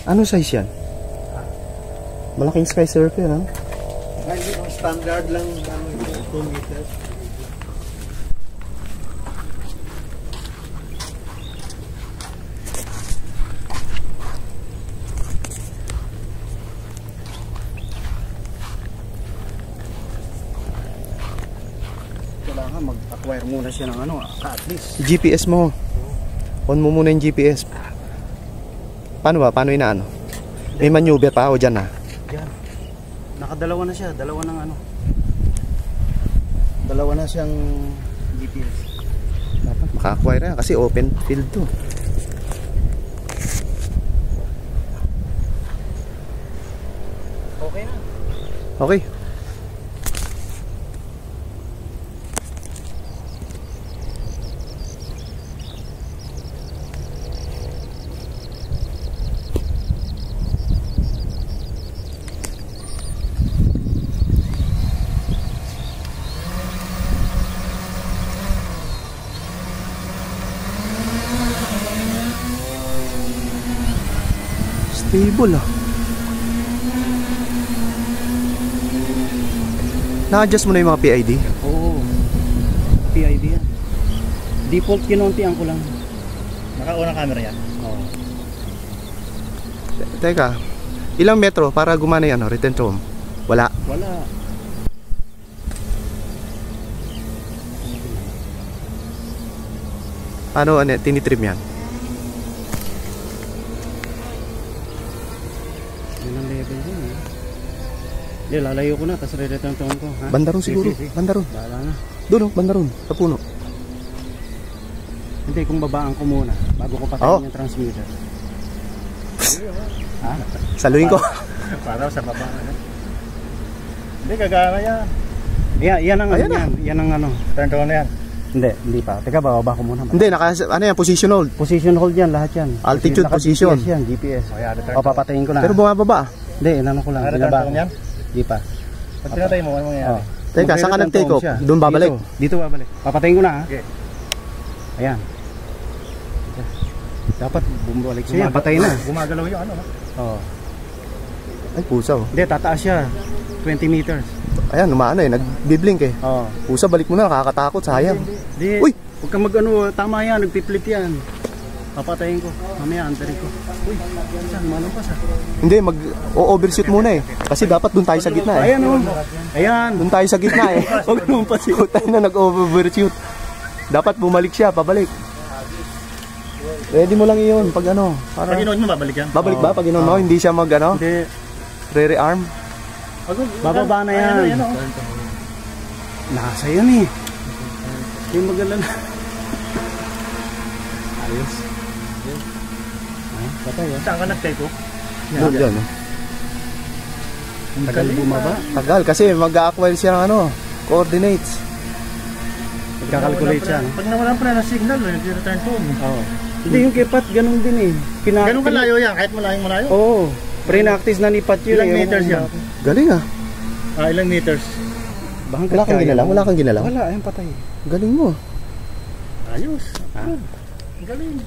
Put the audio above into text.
Ano size yan? Malaking Sky Surfer, ha? Ay, yung standard lang, 2 meters. Kailangan mag-acquire muna siya ng ano, at least. GPS mo. On mo muna yung GPS. Paano ba? Paano inaano? May maneuver pa o dyan na? Diyan. Nakadalawa na siya. Dalawa ng ano. Dalawa na siyang GPS. Dapat maka-acquire na kasi open field to. Okay na. Okay. Stable ah. Na-adjust mo na yung mga PID? Oo. PID yan. Default kinuntian ko lang. Naka-unang camera yan? Oo. Teka, ilang metro para gumana yung ano, return to home? Wala. Wala. Paano tinitrim yan? Hindi, lalayo ko na, tapos re-return ko. Ha? Bandaron siguro, bandaron. Bahala na. Doon, bandaron, sa puno. Hindi, kung babaan ko muna, bago ko patayin yung transmitter. Ha? Saluhin ko. Para sa baba. Hindi, gagana yan. Yan ang Ayan ano yan. Yan ang ano. Turn to on na yan. Hindi pa. Teka, bababa ko muna. Hindi, ano yan, position hold. Position hold yan, lahat yan. Altitude, position. GPS yan, GPS. O yan, return O, papatayin ko na. Pero bumababa. Hindi, inano ko lang. Return Binaba to ko. on yan? Hindi pa. Pag pinatay mo, ano mangyayari? Teka, saan ka nag-take off? Doon babalik? Dito babalik. Papatayin ko na ha. Okay. Ayan. Dapat bumalik siya. Patay na. Gumagalaw yung ano. Oo. Ay, pusa oh. Hindi, tataas siya. 20 meters. Ayan, umaano eh, nagbiblink eh. Oo. Pusa, balik mo na, nakakatakot, sayang. Hindi. Uy! Huwag kang mag-ano, tama yan, nagpiplit yan. Papatayin ko. Mamaya, antarin ko. Uy, saan? Malampas ha. Hindi, mag-overshoot muna eh. Kasi dapat doon tayo sa gitna eh. Ayan o. Ayan. Doon tayo sa gitna eh. Huwag naman pa siya. Tayo na nag-overshoot. Dapat bumalik siya, pabalik. Ready mo lang iyon pag ano. Para... Pag inoon mo, babalik yan? Babalik ba? Pag inon mo, hindi siya mag ano? Hindi. Re-rearm? Bababa na yan. Ayan, Nasa yan eh. Hindi mag-alala. Ayos. Patay ah. Saan ka nag-take off? Doon, dyan. Tagal bumaba. Tagal kasi mag-acquire siya ng ano, coordinates. Nagkakalculate siya. Pag nawalan pa na ng signal, return to home. Oo. Hindi yung kipat, ganun din eh. Ganun kalayo yan, kahit malayo. Oo. Pre-practice na nipat yun. Ilang meters yan? Galing ah. Ilang meters? Wala kang ginalaw? Wala kang ginalaw? Wala, ayun patay. Galing mo. Ayos. Galing.